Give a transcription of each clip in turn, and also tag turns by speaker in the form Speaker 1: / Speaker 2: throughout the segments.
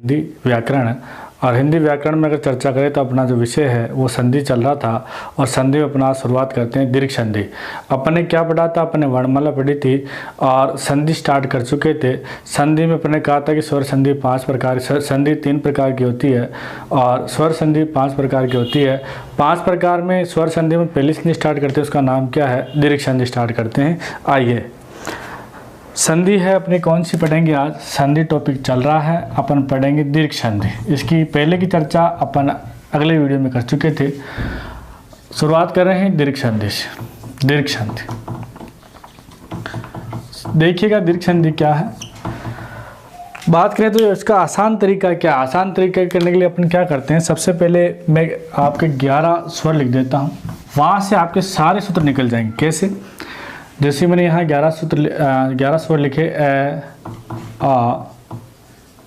Speaker 1: हिंदी व्याकरण। और हिंदी व्याकरण में अगर चर्चा करें तो अपना जो विषय है वो संधि चल रहा था और संधि में अपना शुरुआत करते हैं दीर्घ संधि। अपन ने क्या पढ़ा था, अपने वर्णमाला पढ़ी थी और संधि स्टार्ट कर चुके थे। संधि में अपने कहा था कि स्वर संधि 5 प्रकार, संधि 3 प्रकार की होती है और स्वर संधि 5 प्रकार की होती है। 5 प्रकार में स्वर संधि में पहली संधि स्टार्ट करते हैं, उसका नाम क्या है, दीर्घ संधि स्टार्ट करते हैं। आइए संधि है अपनी कौन सी पढ़ेंगे आज, संधि टॉपिक चल रहा है, अपन पढ़ेंगे दीर्घ संधि। इसकी पहले की चर्चा अपन अगले वीडियो में कर चुके थे। शुरुआत कर रहे हैं दीर्घ संधि से। दीर्घ संधि देखिएगा, दीर्घ संधि क्या है। बात करें तो इसका आसान तरीका क्या, आसान तरीका करने के लिए अपन क्या करते हैं, सबसे पहले मैं आपके 11 स्वर लिख देता हूँ, वहाँ से आपके सारे सूत्र निकल जाएंगे। कैसे, जैसे मैंने यहाँ 11 स्वर लिखे, ए आ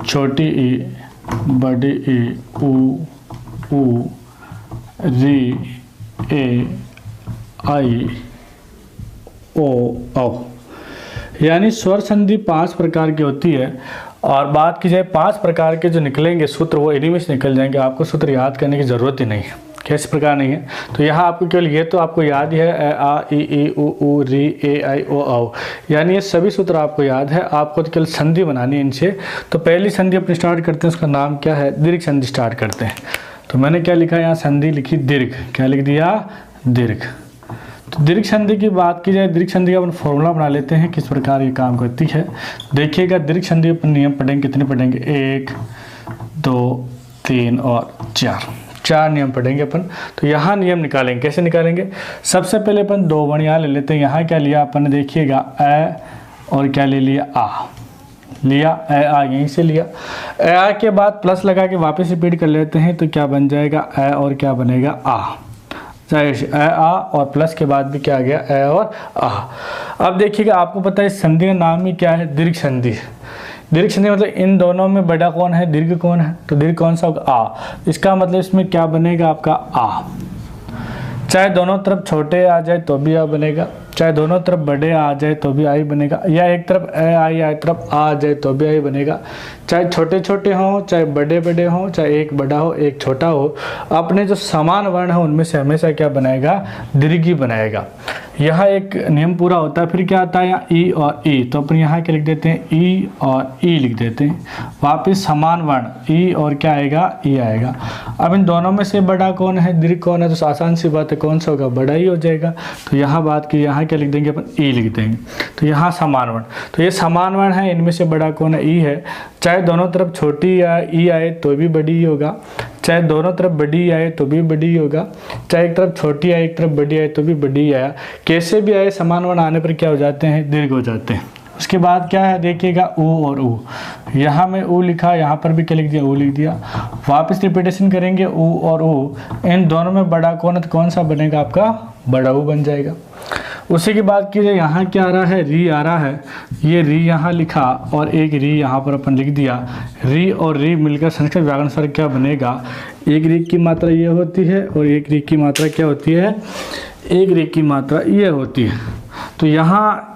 Speaker 1: छोटी ई बड़ी ई ऊ री ए आई ओ औ। यानी स्वर संधि 5 प्रकार की होती है। और बात की जाए 5 प्रकार के जो निकलेंगे सूत्र वो इन्हीं में से निकल जाएंगे, आपको सूत्र याद करने की ज़रूरत ही नहीं है। कैसे प्रकार नहीं है, तो यहाँ आपको केवल ये तो आपको याद ही है, ए आ ई ऊ री ए आई ओ औ, यानी ये सभी सूत्र आपको याद है। आपको तो केवल संधि बनानी है इनसे। तो पहली संधि अपनी स्टार्ट करते हैं, उसका नाम क्या है, दीर्घ संधि स्टार्ट करते हैं। तो मैंने क्या लिखा यहाँ, संधि लिखी दीर्घ, क्या लिख दिया, दीर्घ। तो दीर्घ संधि की बात की जाए, दीर्घ संधि का अपन फॉर्मूला बना लेते हैं किस प्रकार ये काम करती है। देखिएगा दीर्घ संधि अपन नियम पढ़ेंगे, कितने पढ़ेंगे, 1 2 3 और 4 नियम पढ़ेंगे अपन। तो यहाँ नियम निकालेंगे, कैसे निकालेंगे, सबसे पहले अपन 2 वर्ण यहाँ ले लेते हैं। यहाँ क्या लिया अपन ने, देखिएगा ए और क्या ले लिया, आ लिया, ए आ यहीं से लिया। ए आ के बाद प्लस लगा के वापस रिपीट कर लेते हैं, तो क्या बन जाएगा, ए और क्या बनेगा, आ। चाहे ए आ और प्लस के बाद भी क्या आ गया, ए और आ। अब देखिएगा आपको पता है इस संधि का नाम ही क्या है, दीर्घ संधि। दीर्घ संधि मतलब इन दोनों में बड़ा कौन है, दीर्घ कौन है, तो दीर्घ कौन सा होगा, आ। इसका मतलब इसमें क्या बनेगा आपका, आ। चाहे दोनों तरफ छोटे आ जाए तो भी आ बनेगा, चाहे दोनों तरफ बड़े आ जाए तो भी आई बनेगा, या एक तरफ ए आई या एक तरफ आ जाए तो भी आई बनेगा। चाहे छोटे छोटे हों, चाहे बड़े बड़े हों, चाहे एक बड़ा हो एक छोटा हो, अपने जो समान वर्ण है उनमें से हमेशा क्या बनाएगा, दीर्घ ही बनाएगा। यहाँ एक नियम पूरा होता है। फिर क्या आता है यहाँ ई और ई, तो अपन यहाँ क्या लिख देते हैं, ई और ई लिख देते हैं। वापिस समान वर्ण ई और क्या आएगा, ई आएगा। अब इन दोनों में से बड़ा कौन है, दीर्घ कौन है, तो आसान सी बात है, कौन सा होगा, बड़ा ही हो जाएगा। तो यहाँ बात की, यहाँ क्या लिख देंगे अपन, ई लिख देंगे। तो यहाँ समान वर्ण, तो ये समान वर्ण है, इनमें से बड़ा कौन है, ई है। चाहे दोनों तरफ छोटी या ई आए तो भी बड़ी ही होगा, चाहे दोनों तरफ बड़ी आए तो भी बड़ी होगा, चाहे एक तरफ छोटी आए एक तरफ बड़ी आए तो भी बड़ी आया। कैसे भी आए समान वर्ण आने पर क्या हो जाते हैं, दीर्घ हो जाते हैं। उसके बाद क्या है, देखिएगा ऊ और ऊ, यहाँ में ऊ लिखा, यहाँ पर भी क्या लिख दिया, ऊ लिख दिया। वापस रिपीटेशन करेंगे ऊ और ऊ, इन दोनों में बड़ा कौन है, तो कौन सा बनेगा आपका, बड़ा ऊ बन जाएगा। उसी की बात कीजिए, यहाँ क्या आ रहा है, री आ रहा है, ये री यहाँ लिखा और एक री यहाँ पर अपन लिख दिया। री और री मिलकर संस्कृत व्याकरण स्वर क्या बनेगा, एक री की मात्रा ये होती है और एक री की मात्रा क्या होती है, एक री की मात्रा ये होती है। तो यहाँ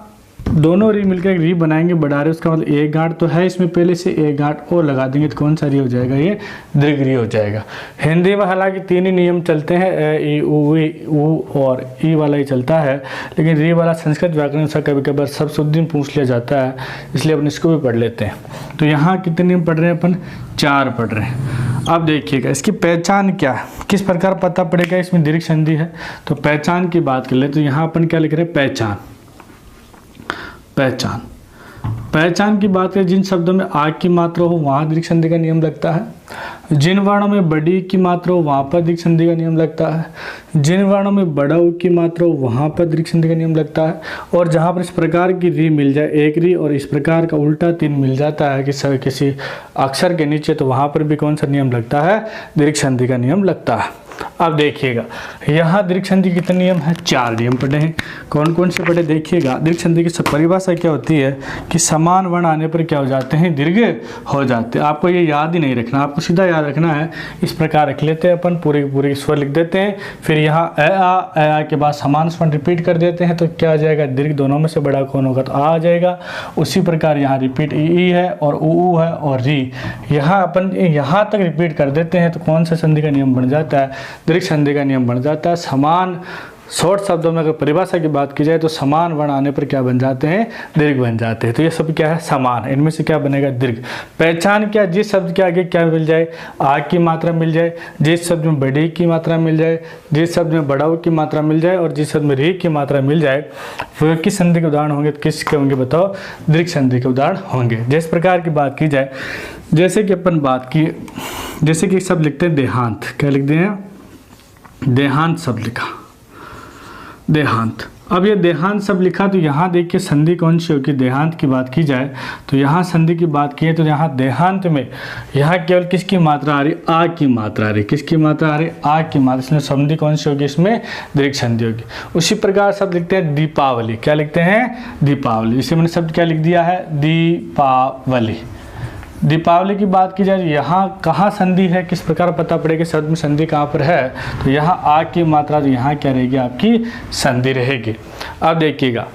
Speaker 1: दोनों री मिलकर एक री बनाएंगे, बढ़ा रहे, उसका मतलब एक गांठ तो है इसमें पहले से, एक गांठ और लगा देंगे तो कौन सा री हो जाएगा, ये दीर्घ री हो जाएगा। हिंदी में हालांकि 3 ही नियम चलते हैं, ए ई ऊ और ई वाला ही चलता है, लेकिन री वाला संस्कृत व्याकरण से कभी कभार सब शुद्ध पूछ लिया जाता है, इसलिए अपन इसको भी पढ़ लेते हैं। तो यहाँ कितने नियम पढ़ रहे हैं अपन, 4 पढ़ रहे हैं। अब देखिएगा इसकी पहचान क्या है, किस प्रकार पता पड़ेगा इसमें दीर्घ संधि है। तो पहचान की बात कर ले, तो यहाँ अपन क्या लिख रहे हैं, पहचान। पहचान, पहचान की बात करें, जिन शब्दों में आ की मात्रा हो वहाँ दीर्घ संधि का नियम लगता है। जिन वर्णों में बड़ी की मात्रा हो वहाँ पर दीर्घ संधि का नियम लगता है। जिन वर्णों में बड़ा ऊ की मात्रा हो वहाँ पर दीर्घ संधि का नियम लगता है। और जहाँ पर इस प्रकार की री मिल जाए, एक री, और इस प्रकार का उल्टा 3 मिल जाता है किसी अक्षर के नीचे, तो वहाँ पर भी कौन सा नियम लगता है, दीर्घ संधि का नियम लगता है। अब देखिएगा यहाँ दीर्घ संधि कितने नियम है, 4 नियम पढ़े हैं। कौन कौन से पढ़े देखिएगा। दीर्घ संधि की परिभाषा क्या होती है कि समान वर्ण आने पर क्या हो जाते हैं, दीर्घ हो जाते हैं। आपको ये याद ही नहीं रखना, आपको सीधा याद रखना है। इस प्रकार रख लेते हैं अपन, पूरे स्वर लिख देते हैं, फिर यहाँ आ के बाद समान स्वर्ण रिपीट कर देते हैं, तो क्या आ जाएगा, दीर्घ दोनों में से बड़ा कौन होगा, तो आ जाएगा। उसी प्रकार यहाँ रिपीट ई है और ऊ है और री, यहाँ अपन यहाँ तक रिपीट कर देते हैं, तो कौन सा संधि का नियम बन जाता है, दीर्घ संधि का नियम बन जाता है। समान शॉर्ट शब्दों में अगर परिभाषा की बात की जाए तो समान वर्ण आने पर क्या बन जाते हैं, दीर्घ बन जाते हैं। तो ये सब क्या है, समान है, इनमें से क्या बनेगा, दीर्घ। पहचान क्या, जिस शब्द के आगे क्या मिल जाए, आ की मात्रा मिल जाए, जिस शब्द में बड़ी की मात्रा मिल जाए, जिस शब्द में बड़ा की मात्रा मिल जाए और जिस शब्द में री की मात्रा मिल जाए, वो किस संधि के उदाहरण होंगे, तो किसके होंगे बताओ, दीर्घ संधि के उदाहरण होंगे। जिस प्रकार की बात की जाए, जैसे कि अपन बात की, जैसे कि शब्द लिखते हैं देहांत, क्या लिखते हैं, देहांत शब्द लिखा, देहांत। अब ये देहांत शब्द लिखा, तो यहाँ देखिए संधि कौन सी होगी, देहांत की बात की जाए तो यहाँ संधि की बात की है, तो यहाँ देहांत में यहाँ केवल किसकी मात्रा आ रही, आ की मात्रा आ रही, किसकी मात्रा आ रही, आ की मात्रा, इसमें संधि कौन सी होगी, इसमें दीर्घ संधि होगी। उसी प्रकार शब्द लिखते हैं दीपावली, क्या लिखते हैं, दीपावली। इसे मैंने शब्द क्या लिख दिया है, दीपावली। दीपावली की बात की जाए, यहाँ कहाँ संधि है, किस प्रकार पता पड़ेगा शब्द में संधि कहाँ पर है, तो यहाँ आ की मात्रा, तो यहाँ क्या रहेगी, आपकी संधि रहेगी। अब देखिएगा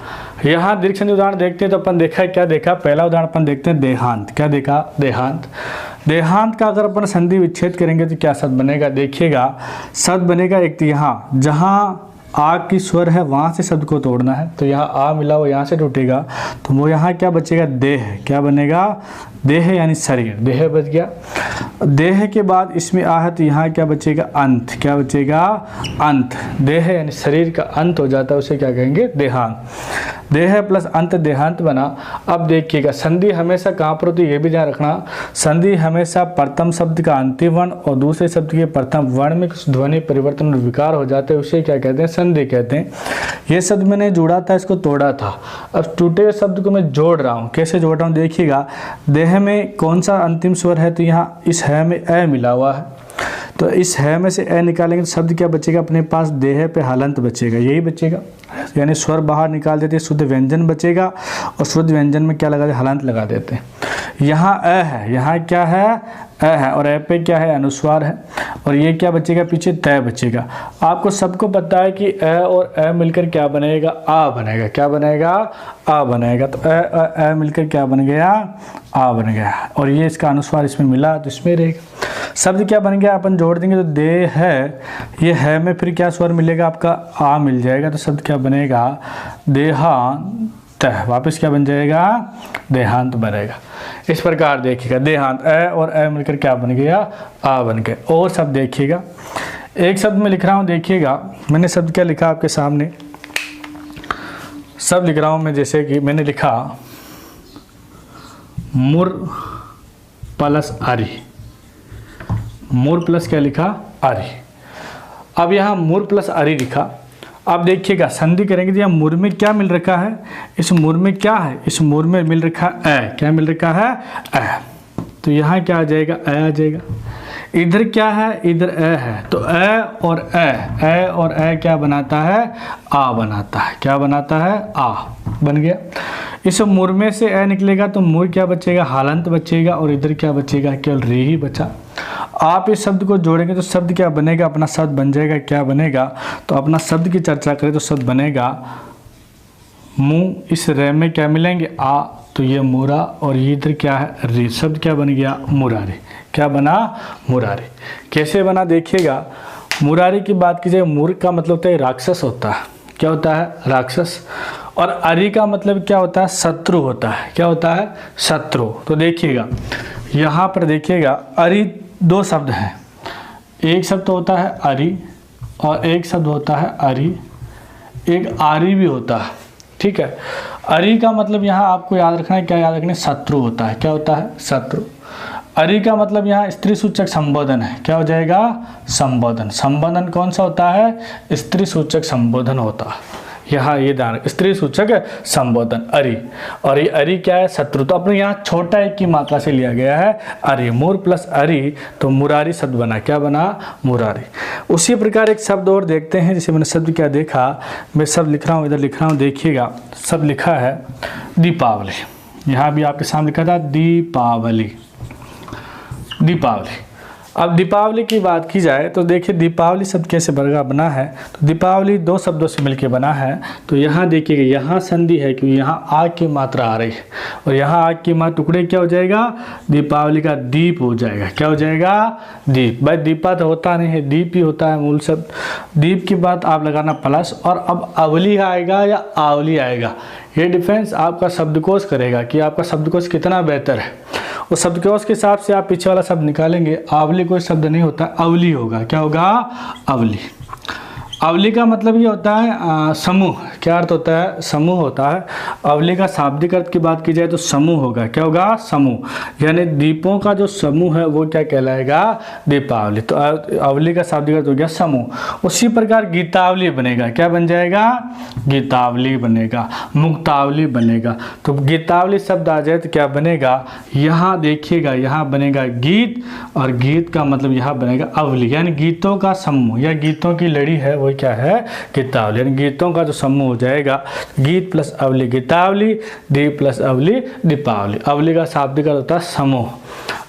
Speaker 1: यहाँ दीर्घ संधि उदाहरण देखते हैं, तो अपन देखा है, क्या देखा, पहला उदाहरण अपन देखते हैं देहांत, क्या देखा, देहांत। देहांत का अगर अपन संधि विच्छेद करेंगे तो क्या शब्द बनेगा, देखिएगा शब्द बनेगा एक, तो यहाँ जहाँ आ की स्वर है वहाँ से शब्द को तोड़ना है, तो यहाँ आ मिला वो यहाँ से टूटेगा, तो वो यहाँ क्या बचेगा, देह, क्या बनेगा, देह यानी शरीर, देह बच गया। देह के बाद इसमें आ है, तो यहाँ क्या बचेगा, अंत, क्या बचेगा, अंत। देह यानी शरीर का अंत हो जाता है, उसे क्या कहेंगे, देहांत। देह प्लस अंत देहांत बना। अब देखिएगा संधि हमेशा कहाँ पर होती है, ये भी ध्यान रखना, संधि हमेशा प्रथम शब्द का अंतिम वर्ण और दूसरे शब्द के प्रथम वर्ण में कुछ ध्वनि परिवर्तन और विकार हो जाते हैं, उसे क्या कहते हैं, संधि कहते हैं। ये शब्द मैंने जोड़ा था, इसको तोड़ा था, अब टूटे हुए शब्द को मैं जोड़ रहा हूँ। कैसे जोड़ रहा हूँ, देखिएगा देह में कौन सा अंतिम स्वर है, तो यहाँ इस है में ए मिला हुआ है, तो इस है में से ए निकालेंगे तो शब्द क्या बचेगा, अपने पास देह पे हलंत बचेगा, यही बचेगा, यानी स्वर बाहर निकाल देते हैं, शुद्ध व्यंजन बचेगा, और शुद्ध व्यंजन में क्या लगा देते, हलंत लगा देते हैं। यहाँ अ है, यहाँ क्या है, अ है, और ए पे क्या है, अनुस्वार है, और ये क्या बचेगा, पीछे तय बचेगा। आपको सबको पता है कि अ और अ मिलकर क्या बनेगा, आ बनेगा, क्या बनेगा, आ बनेगा। तो अ मिलकर क्या बन गया, आ बन गया, और ये इसका अनुस्वार इसमें मिला तो इसमें रहेगा। शब्द क्या बन गया, अपन जोड़ देंगे तो दे है, ये है में फिर क्या स्वर मिलेगा, आपका आ मिल जाएगा, तो शब्द क्या बनेगा, देहांत। वापस क्या बन जाएगा, देहांत बनेगा। इस प्रकार देखिएगा देहांत, अ और अ मिलकर क्या बन गया, आ बन गया। और शब्द देखिएगा, एक शब्द में लिख रहा हूँ, देखिएगा मैंने शब्द क्या लिखा आपके सामने, शब्द लिख रहा हूँ मैं, जैसे कि मैंने लिखा मुर प्लस आरी, मुर प्लस क्या लिखा, आरी। अब यहाँ मुर प्लस आरी लिखा। अब देखिएगा संधि करेंगे तो यहाँ मुर में क्या मिल रखा है, इस मुर में क्या है, इस मुर में मिल रखा है, क्या मिल रखा है, अ, तो यहाँ क्या आ जाएगा, अ आ जाएगा। इधर क्या है, इधर अ है, तो अ और अ क्या बनाता है, आ बनाता है, क्या बनाता है, आ बन गया। इस मुर में से अ निकलेगा तो मुर क्या बचेगा, हालंत बचेगा, और इधर क्या बचेगा, केवल रे ही बचा। आप इस शब्द को जोड़ेंगे तो शब्द क्या बनेगा, अपना शब्द बन जाएगा, क्या बनेगा, तो अपना शब्द की चर्चा करें तो शब्द बनेगा मुँह, इस रे में क्या मिलेंगे, आ, तो ये मुरा, और ये इधर क्या है, रे, शब्द क्या बन गया, मुरारी, क्या बना, मुरारी। कैसे बना देखिएगा, मुरारी की बात की जाए, मुर का मतलब होता है राक्षस होता है, क्या होता है, राक्षस, और अरि का मतलब क्या होता है, शत्रु होता है, क्या होता है, शत्रु। तो देखिएगा यहाँ पर देखिएगा अरि दो शब्द हैं, एक शब्द होता है अरि और एक शब्द होता है अरि, एक आरी भी होता है, ठीक है। अरि का मतलब यहाँ आपको याद रखना है, क्या याद रखना है, शत्रु होता है, क्या होता है, शत्रु। अरि का मतलब यहाँ स्त्री सूचक संबोधन है, क्या हो जाएगा, संबोधन। संबोधन कौन सा होता है, स्त्री सूचक संबोधन होता है। यहाँ ये ध्यान, स्त्री सूचक संबोधन अरि, और ये अरि क्या है, शत्रु। तो अपने यहाँ छोटा एक की मात्रा से लिया गया है अरि, मूर प्लस अरि, तो मुरारी शब्द बना, क्या बना, मुरारी। उसी प्रकार एक शब्द और देखते हैं, जैसे मैंने शब्द क्या देखा, मैं शब्द लिख रहा हूँ, इधर लिख रहा हूँ, देखिएगा शब्द लिखा है दीपावली। यहाँ भी आपके सामने लिखा था दीपावली, दीपावली। अब दीपावली की बात की जाए तो देखिए दीपावली शब्द कैसे बना है, तो दीपावली दो शब्दों से मिलकर बना है। तो यहाँ देखिएगा, यहाँ संधि है क्योंकि यहाँ आग की मात्रा आ रही है, और यहाँ आग की मात्रा टुकड़े क्या हो जाएगा, दीपावली का दीप हो जाएगा, क्या हो जाएगा, दीप। भाई दीपा तो होता नहीं है, दीप ही होता है मूल शब्द। दीप की बात आप लगाना प्लस, और अब अवली आएगा या आवली आएगा, ये डिफरेंस आपका शब्दकोश करेगा कि आपका शब्दकोश कितना बेहतर है। उस शब्दकोश के हिसाब से आप पीछे वाला शब्द निकालेंगे। आवली कोई शब्द नहीं होता, अवली होगा, क्या होगा, अवली। अवली का मतलब ये होता है समूह, क्या अर्थ होता है, समूह होता है। अवली का शाब्दिक अर्थ की बात की जाए तो समूह होगा, क्या होगा, समूह, यानी दीपों का जो समूह है वो क्या कहलाएगा, दीपावली। तो अवली का शाब्दिक अर्थ हो गया समूह। उसी प्रकार गीतावली बनेगा, क्या बन जाएगा, गीतावली बनेगा, मुक्तावली बनेगा। तो गीतावली शब्द आ जाए तो क्या बनेगा, यहाँ देखिएगा, यहाँ बनेगा गीत, और गीत का मतलब यहाँ बनेगा अवली, यानी गीतों का समूह या गीतों की लड़ी है वो क्या है, गीतावली, यानी गीतों का जो समूह हो जाएगा। गीत प्लस अवली गीतावली, दीप प्लस अवली दीपावली। अवली का शाब्दिक अर्थ होता है समूह,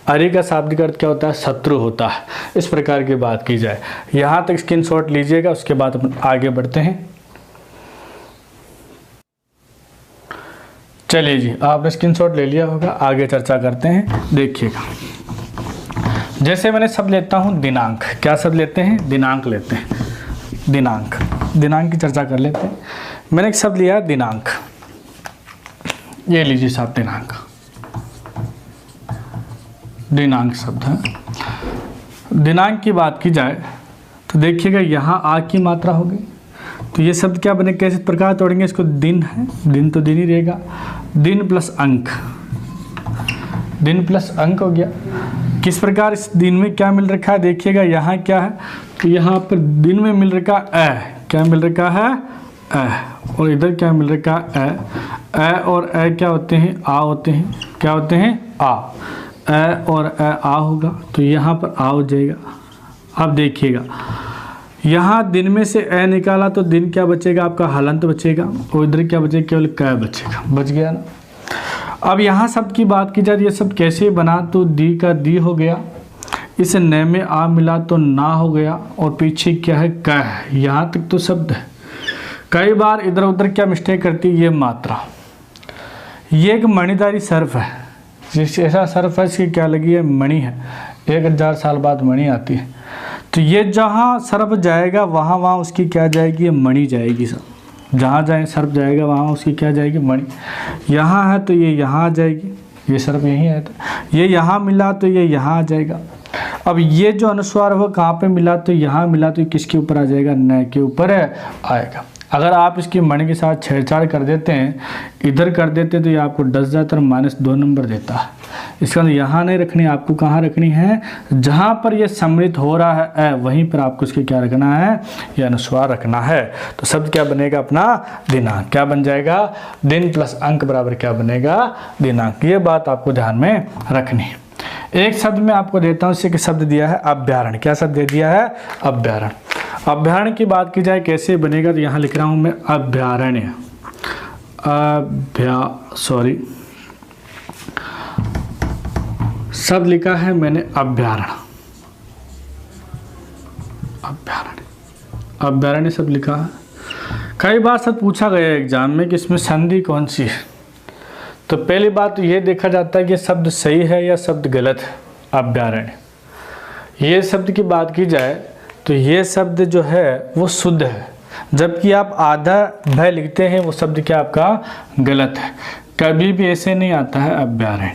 Speaker 1: अरि का शाब्दिक अर्थ क्या होता है, शत्रु होता है। इस प्रकार की बात की जाए, यहाँ तक स्क्रीनशॉट लीजिएगा, उसके बाद अपन आगे बढ़ते हैं। चलिए जी, आपने स्क्रीनशॉट ले लिया होगा, आगे चर्चा करते हैं। देखिएगा, जैसे मैंने शब्द लेता हूँ दिनांक, क्या शब्द लेते हैं, दिनांक लेते हैं, दिनांक। दिनांक की चर्चा कर लेते हैं। मैंने एक शब्द लिया दिनांक, ये लीजिए साहब, दिनांक, दिनांक शब्द है। दिनांक की बात की जाए तो देखिएगा यहाँ आग की मात्रा होगी, तो ये शब्द क्या बने, कैसे प्रकार तोड़ेंगे इसको, दिन है, दिन तो दिन ही रहेगा, दिन प्लस अंक, दिन प्लस अंक हो गया। किस प्रकार इस दिन में क्या मिल रखा है, देखिएगा यहाँ क्या है, तो यहाँ पर दिन में मिल रखा क्या मिल रखा है, और इधर क्या मिल रखा है, और क्या होते हैं, आ होते हैं, क्या होते हैं, आ, और आ होगा, तो यहाँ पर आ हो जाएगा। अब देखिएगा यहाँ दिन में से निकाला तो दिन क्या बचेगा, आपका हलंत बचेगा, और इधर क्या बचेगा, केवल क बचेगा, बच गया ना। अब यहाँ शब्द की बात की जाए, ये शब्द कैसे बना, तो दी का दी हो गया, इस न में आ मिला तो ना हो गया, और पीछे क्या है, क है। यहाँ तक तो शब्द है। कई बार इधर उधर क्या मिस्टेक करती है, ये मात्रा। ये एक मणिदारी सर्फ है, जिस ऐसा सर्फ है, इसकी क्या लगी है, मणि है, 1000 साल बाद मणि आती है। तो ये जहाँ सर्फ जाएगा वहाँ उसकी क्या जाएगी, मणि जाएगी। सब जहाँ जाए सर्फ जाएगा वहाँ उसकी क्या जाएगी, मणि। यहाँ है तो ये यहाँ आ जाएगी, ये सर्फ यहीं है, तो ये यहाँ मिला तो ये यहाँ आ जाएगा। अब ये जो अनुस्वार वो कहाँ पे मिला, तो यहाँ मिला, तो किसके ऊपर आ जाएगा, न के ऊपर आएगा। अगर आप इसकी मणि के साथ छेड़छाड़ कर देते हैं, इधर कर देते हैं, तो ये आपको डस जाता है और -2 नंबर देता है। इसका मतलब यहाँ नहीं रखनी, आपको कहाँ रखनी है, जहाँ पर ये सम्मिलित हो रहा है वहीं पर आपको इसके क्या रखना है, ये अनुस्वार रखना है। तो शब्द क्या बनेगा अपना, दिनांक। क्या बन जाएगा, दिन प्लस अंक बराबर क्या बनेगा, दिनांक। ये बात आपको ध्यान में रखनी है। एक शब्द में आपको देता हूँ, इसे शब्द दिया है अभ्यारण। क्या शब्द दे दिया है, अभ्यारण। अभ्यारण की बात की जाए कैसे बनेगा, तो यहाँ लिख रहा हूँ मैं अभ्यारण्य, शब्द लिखा है मैंने अभ्यारण, अभ्यारण्य शब्द लिखा है। कई बार शब्द पूछा गया है एग्जाम में कि इसमें संधि कौन सी है। तो पहली बात तो ये देखा जाता है कि शब्द सही है या शब्द गलत है। अभ्यारण्य, ये शब्द की बात की जाए तो ये शब्द जो है वो शुद्ध है, जबकि आप आधा भय लिखते हैं वो शब्द क्या आपका गलत है। कभी भी ऐसे नहीं आता है अभ्यारण्य,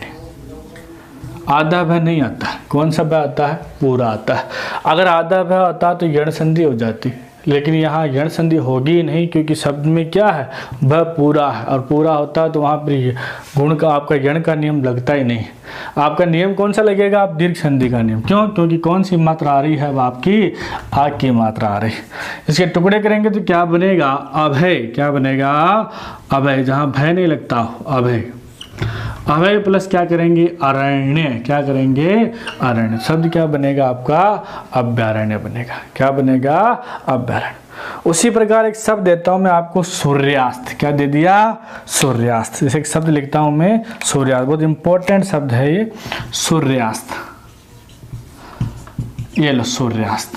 Speaker 1: आधा भय नहीं आता है। कौन सा भय आता है, पूरा आता है। अगर आधा भय आता तो यण संधि हो जाती, लेकिन यहाँ यण संधि होगी ही नहीं, क्योंकि शब्द में क्या है, ब पूरा है, और पूरा होता है तो वहाँ पर गुण का आपका यण का नियम लगता ही नहीं। आपका नियम कौन सा लगेगा, आप दीर्घ संधि का नियम। क्यों, क्योंकि कौन सी मात्रा आ रही है, वह आपकी आ की मात्रा आ रही है। इसके टुकड़े करेंगे तो क्या बनेगा, अभय। क्या बनेगा, अभय, जहाँ भय नहीं लगता हो, अभय। अभय प्लस क्या करेंगे, अरण्य। क्या करेंगे, अरण्य। शब्द क्या बनेगा आपका, अभ्यारण्य बनेगा। क्या बनेगा, अभ्यारण्य। उसी प्रकार एक शब्द देता हूं मैं आपको, सूर्यास्त। क्या दे दिया, सूर्यास्त। जैसे एक शब्द लिखता हूं मैं, सूर्यास्त। बहुत इंपॉर्टेंट शब्द है ये, सूर्यास्त। ये लो, सूर्यास्त।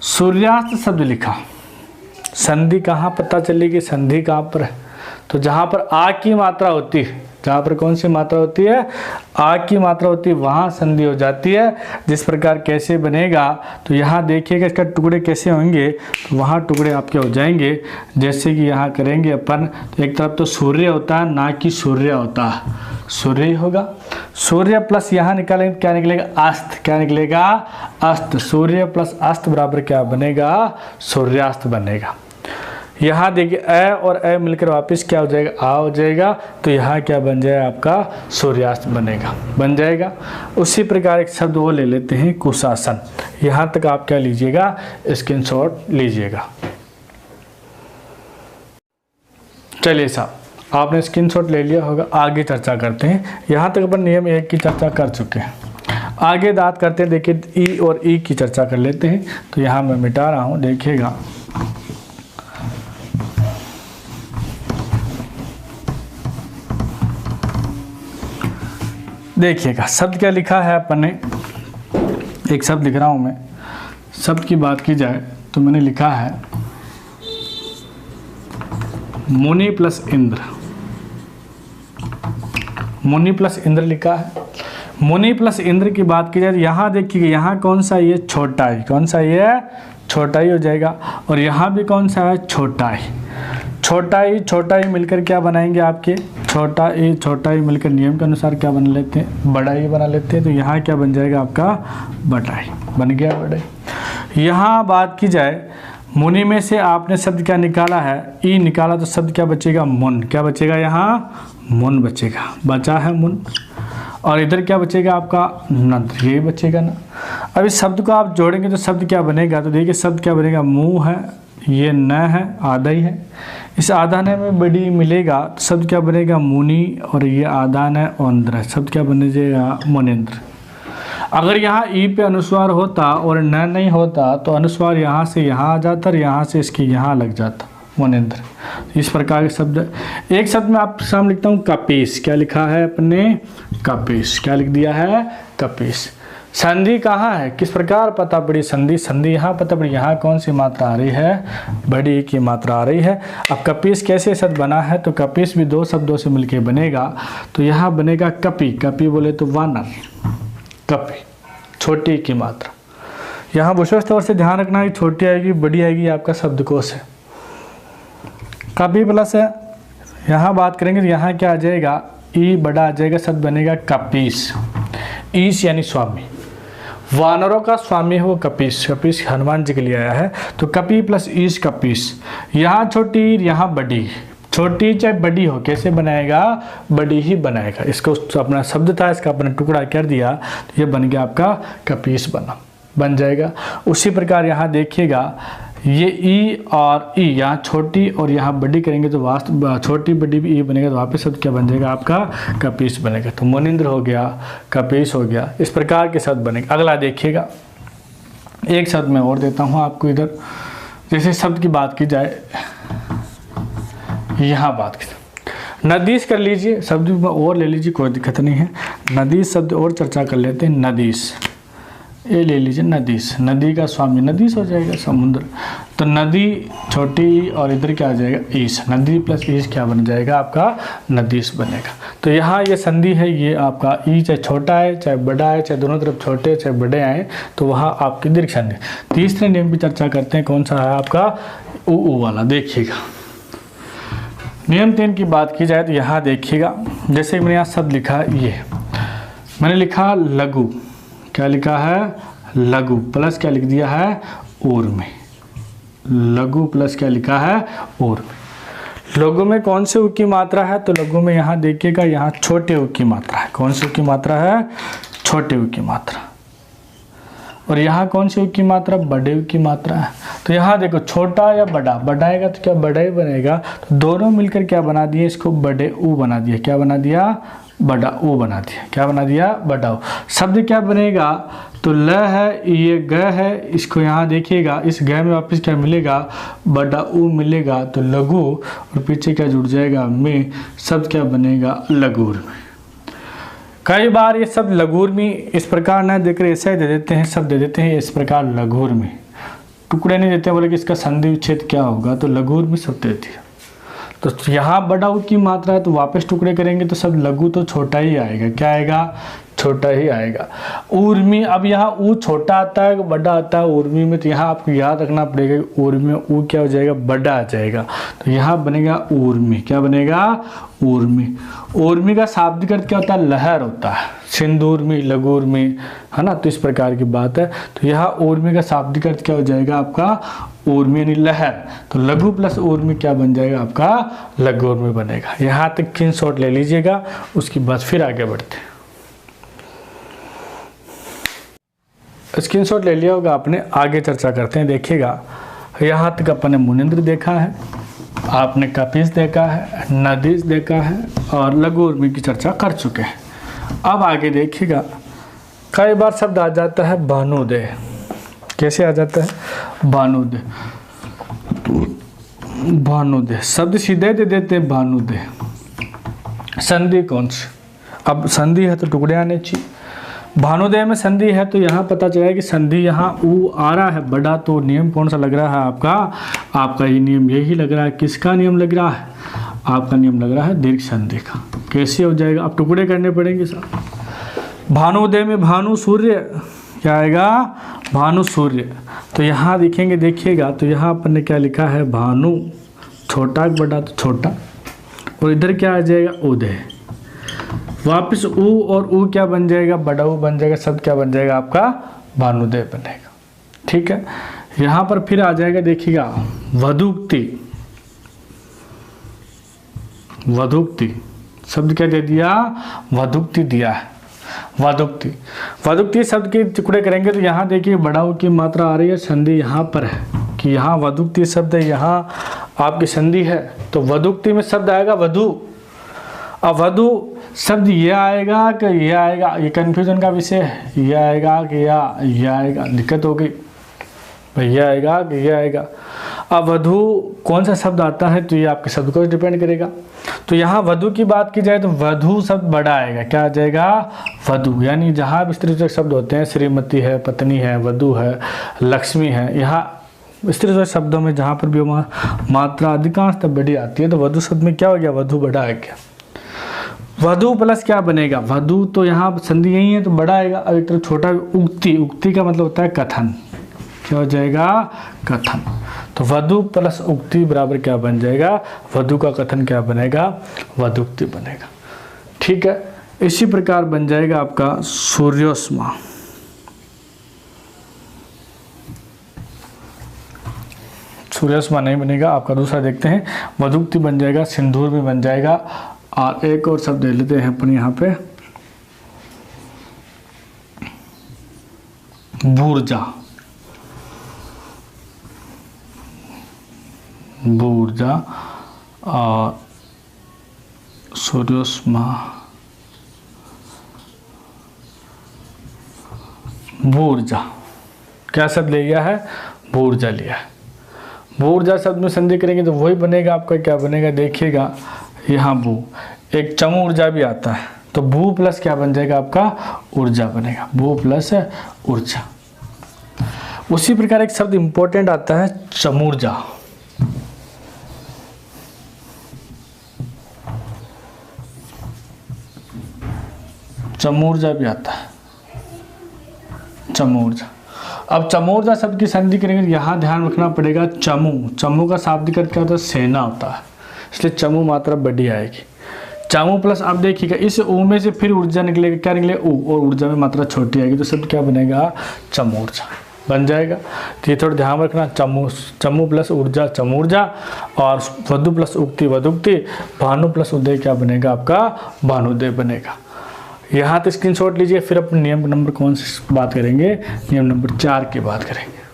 Speaker 1: सूर्यास्त शब्द लिखा, संधि कहाँ पता चलेगी, संधि कहाँ पर है, तो जहाँ पर आ की मात्रा होती है, जहाँ पर कौन सी मात्रा होती है, आ की मात्रा होती है, वहाँ संधि हो जाती है। जिस प्रकार कैसे बनेगा, तो यहाँ देखिएगा इसका टुकड़े कैसे होंगे, तो वहाँ टुकड़े आपके हो जाएंगे। जैसे कि यहाँ करेंगे अपन, तो एक तरफ तो सूर्य होता है, ना कि सूर्य होता है, सूर्य ही होगा। सूर्य प्लस यहाँ निकालेंगे क्या निकलेगा, अस्त। क्या निकलेगा, अस्त। सूर्य प्लस अस्त बराबर क्या बनेगा, सूर्यास्त बनेगा। यहाँ देखिए अ और अ मिलकर वापस क्या हो जाएगा, आ हो जाएगा, तो यहाँ क्या बन जाएगा, आपका सूर्यास्त बनेगा, बन जाएगा। उसी प्रकार एक शब्द वो ले लेते हैं, कुशासन। यहाँ तक आप क्या लीजिएगा, स्क्रीनशॉट लीजिएगा। चलिए साहब, आपने स्क्रीनशॉट ले लिया होगा, आगे चर्चा करते हैं। यहाँ तक अपन नियम 1 की चर्चा कर चुके हैं, आगे बात करते हैं। देखिए ई और ई की चर्चा कर लेते हैं। तो यहाँ मैं मिटा रहा हूँ, देखिएगा। देखिएगा शब्द क्या लिखा है अपन ने, एक शब्द लिख रहा हूं मैं। शब्द की बात की जाए तो मैंने लिखा है मुनि प्लस इंद्र। मुनि प्लस इंद्र लिखा है। मुनि प्लस इंद्र की बात की जाए तो यहाँ देखिए, यहाँ कौन सा, ये छोटा ही, कौन सा ये छोटा ही हो जाएगा, और यहाँ भी कौन सा है, छोटा ही। छोटा ही मिलकर क्या बनाएंगे आपके, छोटा ही मिलकर नियम के अनुसार क्या बना लेते हैं, बड़ा ही बना लेते हैं। तो यहाँ क्या बन जाएगा आपका, बड़ा ही बन गया, बड़ा ही। यहाँ बात की जाए, मुनि में से आपने शब्द क्या निकाला है, ई निकाला, तो शब्द क्या बचेगा, मुन। क्या बचेगा, यहाँ मुन बचेगा, बचा है मुन। और इधर क्या बचेगा आपका, नंद, यही बचेगा ना। अब इस शब्द को आप जोड़ेंगे तो शब्द क्या बनेगा, तो देखिए शब्द क्या बनेगा, मुँह है, ये न है, आधा ही है। इस आधा न में बड़ी मिलेगा, तो शब्द क्या बनेगा, मुनि, और ये आदान है, औंद्र। शब्द क्या बन जाएगा, मुनिंद्र। अगर यहाँ ई पे अनुस्वार होता और न नहीं होता, तो अनुस्वार यहाँ से यहाँ आ जाता और यहाँ से इसके यहाँ लग जाता, मुनिंद्र। इस प्रकार के शब्द। एक शब्द में आप सामने लिखता हूँ, कपीस। क्या लिखा है अपने, कपीस। क्या लिख दिया है, कपीस। संधि कहाँ है, किस प्रकार पता पड़ी संधि, संधि यहाँ पता पड़ी, यहाँ कौन सी मात्रा आ रही है, बड़ी की मात्रा आ रही है। अब कपीस कैसे शब्द बना है, तो कपीस भी 2 शब्दों से मिलके बनेगा। तो यहाँ बनेगा कपि। कपि बोले तो वानर, कपि, छोटी की मात्रा। यहाँ विशेष तौर से ध्यान रखना है, छोटी आएगी बड़ी आएगी आपका शब्दकोश है। कपि प्लस है, यहाँ बात करेंगे तो यहाँ क्या आ जाएगा, ई बड़ा आ जाएगा, शब्द बनेगा कपीस। ईश यानी स्वामी, वानरों का स्वामी है वो कपीस। कपीस हनुमान जी के लिए आया है, तो कपि प्लस ईश, कपीस। यहाँ छोटी, यहाँ बड़ी। छोटी चाहे बड़ी हो, कैसे बनाएगा, बड़ी ही बनाएगा। इसको अपना शब्द था, इसका अपना टुकड़ा कर दिया, तो ये बन गया आपका कपीस, बन जाएगा। उसी प्रकार यहाँ देखिएगा, ये ई और ई, यहाँ छोटी और यहाँ बड़ी करेंगे तो वास्तव छोटी बड़ी भी ई बनेगा, तो वापस शब्द क्या बन जाएगा आपका, कपीस बनेगा। तो मुनिंद्र हो गया, कपीस हो गया, इस प्रकार के शब्द बनेगा। अगला देखिएगा, एक शब्द मैं और देता हूँ आपको इधर। जैसे शब्द की बात की जाए, यहाँ बात की, नदीस कर लीजिए, शब्द में और ले लीजिए, कोई दिक्कत नहीं है। नदीस शब्द और चर्चा कर लेते हैं। नदीस, ये ले लीजिए, नदीस। नदी का स्वामी नदीस हो जाएगा, समुद्र। तो नदी छोटी और इधर क्या आ जाएगा, ईश। नदी प्लस ईश क्या बन जाएगा आपका, नदीस बनेगा। तो यहाँ ये संधि है, ये आपका ई चाहे छोटा है चाहे बड़ा है, चाहे दोनों तरफ छोटे चाहे बड़े आए, तो वहाँ आपकी दीर्घ संधि। तीसरे नियम की चर्चा करते हैं, कौन सा है आपका, ऊ वाला। देखिएगा नियम 3 की बात की जाए तो यहाँ देखिएगा, जैसे मैंने यहाँ शब्द लिखा है, ये मैंने लिखा लघु। क्या लिखा है, लघु, प्लस क्या लिख दिया है, ऊर्मी। लघु प्लस क्या लिखा है, ऊर्मी। लघु में कौन से ऊ की मात्रा है, तो लघु में यहाँ देखिएगा, यहाँ छोटे ऊ की मात्रा है। कौन सी ऊ की मात्रा है, छोटे ऊ की मात्रा। और यहाँ कौन सी ऊ की मात्रा, बड़े ऊ की मात्रा है। तो यहाँ देखो छोटा या बड़ा, बढ़ाएगा तो क्या बड़ा ही बनेगा, तो दोनों मिलकर क्या बना दिए, इसको बड़े ऊ बना दिया। क्या बना दिया, बड़ा ऊ बना दिया। क्या बना दिया, बड़ा ऊ। शब्द क्या बनेगा, तो ल है, ये ग है, इसको यहाँ देखिएगा, इस ग में वापस क्या मिलेगा, बड़ा ऊ मिलेगा, तो लघु, और पीछे क्या जुड़ जाएगा, में। शब्द क्या बनेगा, लघुर्मी। कई बार ये शब्द लघुर्मी इस प्रकार न देकर ऐसा ही दे देते हैं, शब्द दे देते हैं इस प्रकार लघुर्मी, टुकड़े नहीं देते, बोले कि इसका संधि विच्छेद क्या होगा, तो लघुर्मी शब्द देती है। तो यहाँ बड़ा ऊ की मात्रा है, तो वापस टुकड़े करेंगे तो सब लघु तो छोटा ही आएगा। क्या आएगा, छोटा ही आएगा। ऊर्मी, अब यहाँ ऊ छोटा आता है, बड़ा आता है ऊर्मी में, तो यहाँ आपको याद रखना पड़ेगा ऊर्मी में ऊ क्या हो जाएगा, बड़ा आ जाएगा। तो यहाँ बनेगा ऊर्मी। क्या बनेगा, ऊर्मी। ऊर्मी का शाब्दिक अर्थ क्या होता है, लहर होता है। सिंदूर्मी, लघुर्मी, है ना, तो इस प्रकार की बात है। तो यहाँ ऊर्मी का शाब्दिक अर्थ क्या हो जाएगा आपका, ऊर्मी यानी लहर। तो लघु प्लस ऊर्मी क्या बन जाएगा आपका, लघुर्मी बनेगा। यहाँ तक स्क्रीनशॉट ले लीजिएगा, उसके बाद फिर आगे बढ़ते हैं। स्क्रीनशॉट ले लिया होगा आपने, आगे चर्चा करते हैं। देखिएगा, यहाँ तक अपन ने मुनिंद्र देखा है, आपने कपीस देखा है, नदीस देखा है, और लघु ऊर्मी की चर्चा कर चुके हैं। अब आगे देखिएगा, कई बार शब्द आ जाता है भानुदय। कैसे आ जाता है, भानुदय। भानुदय शब्द सीधे दे देते हैं, भानुदय। संधि कौन सी, अब संधि है तो टुकड़े आने चाहिए। भानुदय में संधि है, तो यहाँ पता चला कि संधि यहाँ ऊ आ रहा है बड़ा, तो नियम कौन सा लग रहा है आपका, आपका ये नियम यही लग रहा है। किसका नियम लग रहा है, आपका नियम लग रहा है दीर्घ संधि का। कैसे हो जाएगा, अब टुकड़े करने पड़ेंगे साहब। भानुदय में भानु सूर्य क्या आएगा, भानु सूर्य। तो यहाँ दिखेंगे, देखिएगा, तो यहाँ अपन ने क्या लिखा है, भानु, छोटा बड़ा तो छोटा, और इधर क्या आ जाएगा, उदय। वापिस ऊ और ऊ क्या बन जाएगा, बड़ा ऊ बन जाएगा। शब्द क्या बन जाएगा आपका, भानुदय बनेगा। ठीक है, यहाँ पर फिर आ जाएगा, देखिएगा, वधूक्ति। वधूक्ति शब्द क्या दे दिया, वधूक्ति दिया है। वधूक्ति, वधूक्ति शब्द के टुकड़े करेंगे तो यहाँ देखिए बड़ा ऊ की मात्रा आ रही है, संधि यहाँ पर है कि यहाँ वधूक्ति शब्द है, यहाँ आपकी संधि है, तो वधूक्ति में शब्द आएगा वधु। अब वधु शब्द ये आएगा कि ये आएगा, ये कन्फ्यूजन का विषय है। ये आएगा कि ये आएगा, दिक्कत हो गई भाई, ये आएगा कि ये आएगा। अब वधु कौन सा शब्द आता है, तो ये आपके शब्द को डिपेंड करेगा। तो यहाँ वधु की बात की जाए तो वधु शब्द बड़ा आएगा। क्या आ जाएगा, वधु। यानी जहाँ भी स्त्रीवाचक शब्द होते हैं, श्रीमती है, पत्नी है, वधु है, लक्ष्मी है, यहाँ स्त्रीवाचक शब्दों में जहाँ पर भी मात्रा अधिकांश तब बड़ी आती है, तो वधु शब्द में क्या हो गया, वधु बड़ा आ गया। वधु प्लस क्या बनेगा, वधु, तो यहाँ संधि यही है तो बड़ा आएगा। अब एक तरफ छोटा, उक्ति। उक्ति का मतलब होता है कथन। क्या हो जाएगा, कथन। तो वधु प्लस उक्ति बराबर क्या बन जाएगा, वधु का कथन क्या बनेगा, वधुक्ति बनेगा। ठीक है, इसी प्रकार बन जाएगा आपका सूर्योष्मा। सूर्योष्मा नहीं बनेगा आपका, दूसरा देखते हैं। वधुक्ति बन जाएगा, सिंदूर भी बन जाएगा। और एक और शब्द ले लेते हैं अपन यहाँ पे, बूर्जा। बूर्जा और सूर्योष्मा, बूर्जा। क्या शब्द ले लिया है, बूर्जा लिया है। बूर्जा शब्द में संधि करेंगे तो वही बनेगा आपका, क्या बनेगा, देखिएगा, यहाँ बू। एक चमू ऊर्जा भी आता है, तो भू प्लस क्या बन जाएगा आपका, ऊर्जा बनेगा। भू प्लस ऊर्जा। उसी प्रकार एक शब्द इंपॉर्टेंट आता है, चमूर्जा। चमूर्जा भी आता है, चमूर्जा। अब चमूर्जा शब्द की संधि करेंगे, यहाँ ध्यान रखना पड़ेगा, चमू। चमू का शाब्दिक अर्थ क्या होता है, सेना होता है, इसलिए चमू मात्रा बड़ी आएगी। चमू प्लस, अब देखिएगा, इस ऊ में से फिर ऊर्जा निकलेगा, क्या निकलेगा, ऊ, और ऊर्जा में मात्रा छोटी आएगी, तो शब्द क्या बनेगा, चमूर्जा। बन जाएगा। तो ये थोड़ा ध्यान रखना, चमू प्लस ऊर्जा चमूर्जा, और वधु प्लस उक्ति वधुक्ति, भानु प्लस उदय क्या बनेगा आपका भानुदय बनेगा। यहाँ तो स्क्रीनशॉट लीजिए। फिर अपने नियम नंबर कौन सी बात करेंगे, नियम नंबर 4 की बात करेंगे।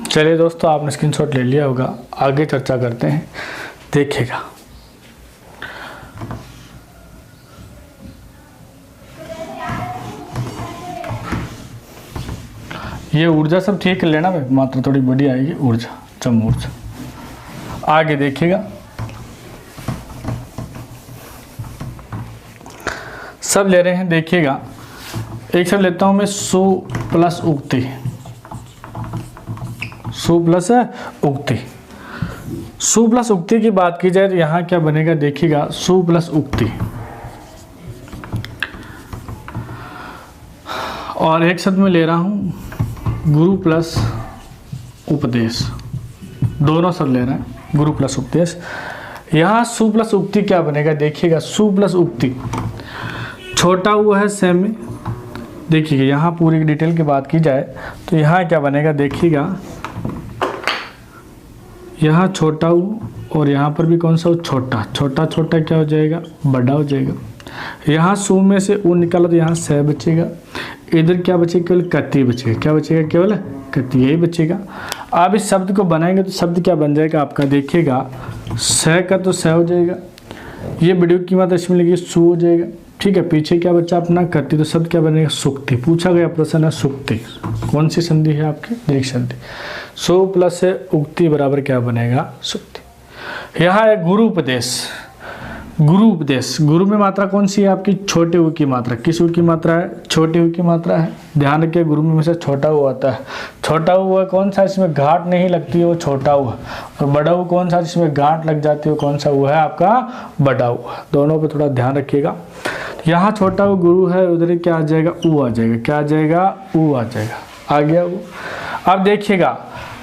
Speaker 1: चलिए दोस्तों, आपने स्क्रीनशॉट ले लिया होगा, आगे चर्चा करते हैं। देखिएगा ये ऊर्जा सब ठीक कर लेना भाई, मात्रा थोड़ी बड़ी आएगी, ऊर्जा चमूर्जा। आगे देखिएगा, सब ले रहे हैं। देखिएगा एक सब लेता हूं मैं, सु प्लस उक्ति, सु प्लस उक्ति। सु प्लस उक्ति की बात की जाए तो यहां क्या बनेगा, देखिएगा सु प्लस उक्ति, और एक शब्द में ले रहा हूं गुरु प्लस उपदेश, दोनों सब ले रहे हैं, गुरु प्लस उपदेश। यहाँ सु प्लस उक्ति क्या बनेगा, देखिएगा सु प्लस उक्ति, छोटा हुआ है सेम में। देखिएगा यहाँ पूरी डिटेल की बात की जाए तो यहाँ क्या बनेगा, देखिएगा यहाँ छोटा ऊ और यहाँ पर भी कौन सा ऊ, छोटा, छोटा छोटा क्या हो जाएगा, बड़ा हो जाएगा। यहाँ सु में से ऊ निकाला तो यहाँ से बचेगा, इधर क्या बचेगा, केवल कति बचेगा। क्या बचेगा, केवल कति, यही बचेगा। आप इस शब्द को बनाएंगे तो शब्द क्या बन जाएगा आपका, देखिएगा स का तो स हो जाएगा, ये वीडियो की मात्रा इसमें लगी सु हो जाएगा, ठीक है। पीछे क्या बच्चा अपना कति, तो शब्द क्या बनेगा, सुक्ति। पूछा गया प्रश्न है सुक्ति, कौन सी संधि है आपकी, दीर्घ संधि। सु प्लस उक्ति बराबर क्या बनेगा, सुक्ति। यहाँ है गुरु उपदेश, गुरु उपदेश, गुरु में मात्रा कौन सी है आपकी, छोटे ऊ की मात्रा। किस ऊ की मात्रा है, छोटे ऊ की मात्रा है। ध्यान रखिए गुरु में से छोटा ऊ आता है। छोटा ऊ है कौन सा, इसमें गांठ नहीं लगती है वो छोटा ऊ है, और बड़ा ऊ कौन सा जिसमें गांठ लग जाती है कौन सा ऊ है आपका बड़ा ऊ है। दोनों पे थोड़ा ध्यान रखिएगा। यहाँ छोटा ऊ गुरु है, उधर क्या आ जाएगा, ऊ आ जाएगा। क्या आ जाएगा, ऊ आ जाएगा, आ गया ऊ। अब देखिएगा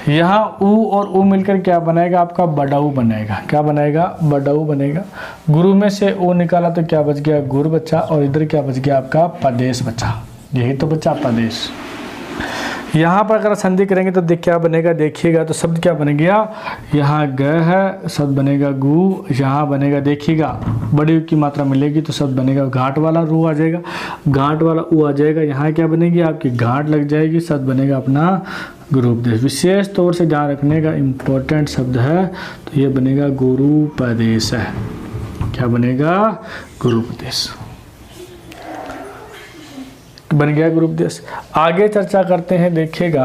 Speaker 1: यहाँ ऊ और ऊ मिलकर क्या बनाएगा आपका बड़ा ऊ बनेगा। क्या बनाएगा, बड़ा ऊ बनेगा। गुरु में से ऊ निकाला तो क्या बच गया, गुरु बचा, और इधर क्या बच गया आपका पदेश बचा, यही तो बचा पदेश। यहाँ पर अगर संधि करेंगे तो देख क्या बनेगा, देखिएगा तो शब्द क्या बनेगा, यहाँ ग है, शब्द बनेगा गु, यहाँ बनेगा देखिएगा बड़ी की मात्रा मिलेगी तो शब्द बनेगा घाट वाला रू आ जाएगा, घाट वाला ऊ आ जाएगा। यहाँ क्या बनेगी आपकी घाट लग जाएगी, शब्द बनेगा अपना गुरुपदेश। विशेष तौर से ध्यान रखने का इम्पोर्टेंट शब्द है तो ये बनेगा गुरुपदेश है। क्या बनेगा, गुरुपदेश बन गया, गुरुपदेश। आगे चर्चा करते हैं। देखिएगा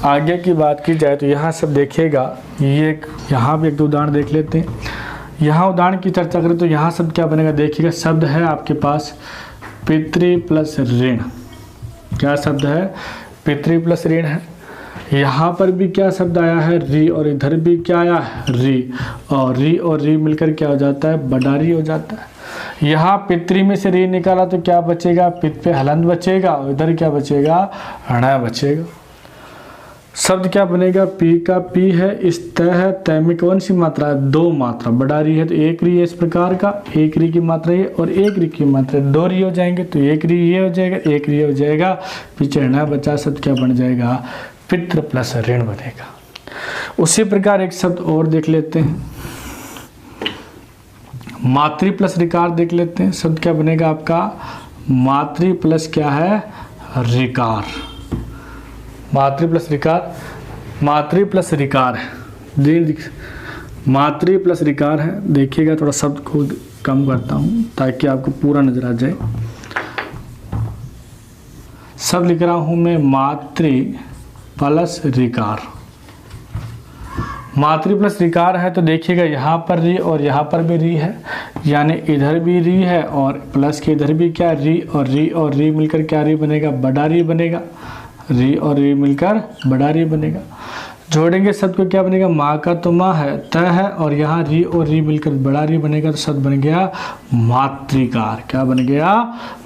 Speaker 1: आगे की बात की जाए तो यहाँ सब देखिएगा, ये यहाँ भी एक दो उदाहरण देख लेते हैं। यहाँ उदाहरण की चर्चा करें तो यहाँ शब्द क्या बनेगा, देखिएगा शब्द है आपके पास पितृ प्लस ऋण। क्या शब्द है, पितृ प्लस ऋण है। यहाँ पर भी क्या शब्द आया है, री, और इधर भी क्या आया है, री, और री और री मिलकर क्या हो जाता है, बडारी हो जाता है। यहाँ पितृ में से री निकाला तो क्या बचेगा, पित पे हलंत बचेगा, और इधर क्या बचेगा, हणा बचेगा। शब्द क्या बनेगा, पी का पी है, इस तय है, तय में कौन सी मात्रा है, दो मात्रा, बड़ा री है तो एक री है इस प्रकार का, एक री की मात्रा ये और एक री की मात्रा, दो री हो जाएंगे तो एक री ये हो जाएगा, एक री हो जाएगा, पीछे हणा बचा, शब्द क्या बन जाएगा, पितृ प्लस ऋण बनेगा। उसी प्रकार एक शब्द और देख लेते हैं, मातृ प्लस ऋकार देख लेते हैं। शब्द क्या बनेगा आपका, मातृ प्लस क्या है, ऋकार। मातृ प्लस ऋकार, मातृ प्लस ऋकार है, मातृ प्लस ऋकार है। देखिएगा थोड़ा शब्द को कम करता हूँ ताकि आपको पूरा नजर आ जाए। सब लिख रहा हूँ मैं मातृ प्लस ऋकार। मातृ प्लस ऋकार है तो देखिएगा यहाँ पर री और यहाँ पर भी री है, यानी इधर भी री है और प्लस के इधर भी क्या, री और री मिलकर क्या री बनेगा, बड़ा री बनेगा। री और री मिलकर बड़ा री बनेगा। जोड़ेंगे शब्द को क्या बनेगा, माँ का तो माँ है, त है, और यहाँ री और री मिलकर बड़ा री बनेगा तो शब्द बन गया मातृकार। क्या बन गया,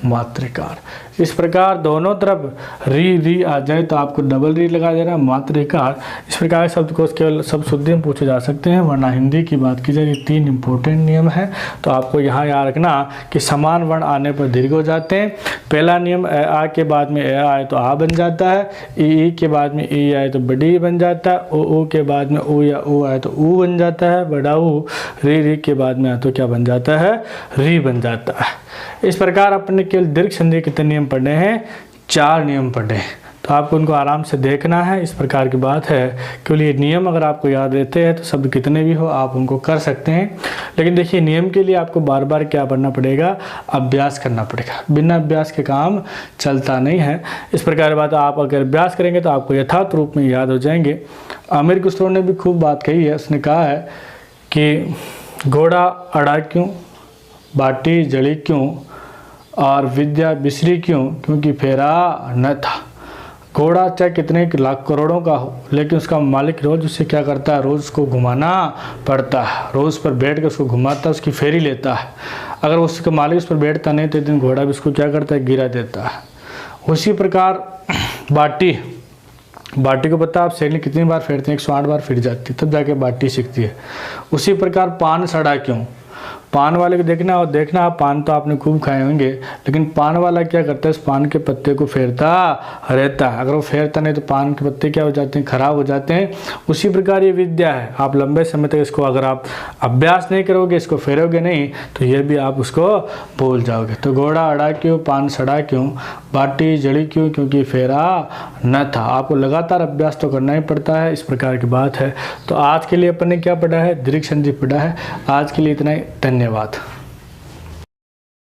Speaker 1: मातृकार। इस प्रकार दोनों तरफ री री आ जाए तो आपको डबल री लगा देना, मातृकार। इस प्रकार शब्द को केवल सब शुद्धि में पूछे जा सकते हैं, वरना हिंदी की बात की जाए ये 3 इंपॉर्टेंट नियम है। तो आपको यहाँ याद रखना कि समान वर्ण आने पर दीर्घ हो जाते हैं। पहला नियम आ के बाद में ए आए तो आ बन जाता है, ई के बाद में ई आए तो बड़ी बन जाता है, ओ के बाद में ओ या ओ आए तो ऊ बन जाता है, बड़ा ऊ। री के बाद में आए तो क्या बन जाता है, री बन जाता है। इस प्रकार अपने केवल दीर्घ संधि कितने नियम पढ़ने हैं, 4 नियम पढ़े हैं। तो आपको उनको आराम से देखना है। इस प्रकार की बात है, केवल ये नियम अगर आपको याद रहते हैं तो शब्द कितने भी हो आप उनको कर सकते हैं। लेकिन देखिए नियम के लिए आपको बार बार क्या करना पड़ेगा, अभ्यास करना पड़ेगा। बिना अभ्यास के काम चलता नहीं है। इस प्रकार की बात आप अगर अभ्यास करेंगे तो आपको यथार्थ रूप में याद हो जाएंगे। आमिर खुसरो ने भी खूब बात कही है। उसने कहा है कि घोड़ा अड़ा क्यों, बाटी जड़ी क्यों, और विद्या बिसरी क्यों, क्योंकि फेरा न था। घोड़ा चाहे कितने लाख करोड़ों का हो, लेकिन उसका मालिक रोज उसे क्या करता है, रोज उसको घुमाना पड़ता है, रोज पर बैठ कर उसको घुमाता है, उसकी फेरी लेता है। अगर उसका मालिक उस पर बैठता नहीं तो दिन घोड़ा भी उसको क्या करता है, गिरा देता है। उसी प्रकार बाटी को पता आप सैली कितनी बार फेरते हैं, 108 बार फिर जाती है, तब जाके बाटी सीखती है। उसी प्रकार पान सड़ा क्यों, पान वाले को देखना और देखना, आप पान तो आपने खूब खाए होंगे, लेकिन पान वाला क्या करता है, इस पान के पत्ते को फेरता रहता है। अगर वो फेरता नहीं तो पान के पत्ते क्या हो जाते हैं, खराब हो जाते हैं। उसी प्रकार ये विद्या है, आप लंबे समय तक इसको अगर आप अभ्यास नहीं करोगे, इसको फेरोगे नहीं, तो ये भी आप उसको भूल जाओगे। तो घोड़ा अड़ा क्यों, पान सड़ा क्यों, बाटी जड़ी क्यों, क्योंकि फेरा न था। आपको लगातार अभ्यास तो करना ही पड़ता है। इस प्रकार की बात है। तो आज के लिए अपन ने क्या पढ़ा है, दीर्घ संधि पढ़ा है। आज के लिए इतना ही, धन्यवाद।